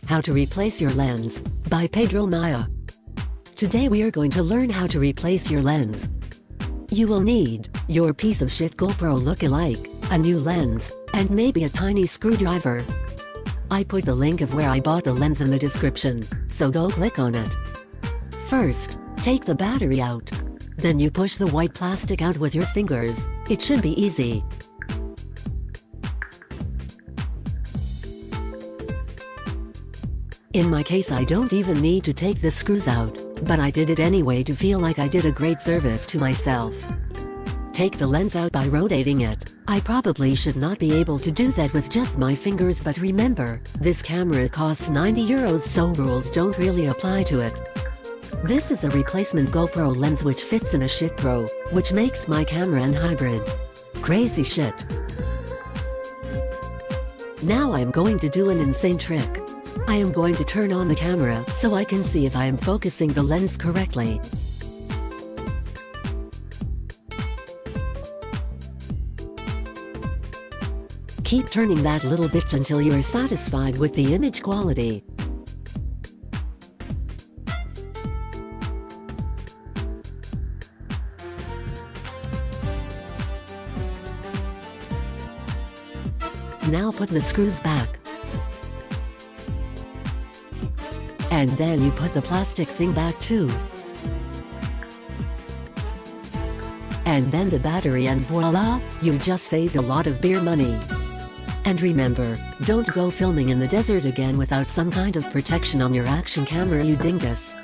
How to Replace Your Lens by peidoatomico. Today we are going to learn how to replace your lens. You will need your piece of shit GoPro look-alike, a new lens, and maybe a tiny screwdriver. I put the link of where I bought the lens in the description, so go click on it. First, take the battery out. Then you push the white plastic out with your fingers. It should be easy. In my case, I don't even need to take the screws out, but I did it anyway to feel like I did a great service to myself. Take the lens out by rotating it. I probably should not be able to do that with just my fingers, but remember, this camera costs €90, so rules don't really apply to it. This is a replacement GoPro lens which fits in a shit Pro, which makes my camera an hybrid. Crazy shit. Now I'm going to do an insane trick. I am going to turn on the camera so I can see if I am focusing the lens correctly. Keep turning that little bit until you are satisfied with the image quality. Now put the screws back. And then you put the plastic thing back too. And then the battery, and voila, you just saved a lot of beer money. And remember, don't go filming in the desert again without some kind of protection on your action camera, you dingus.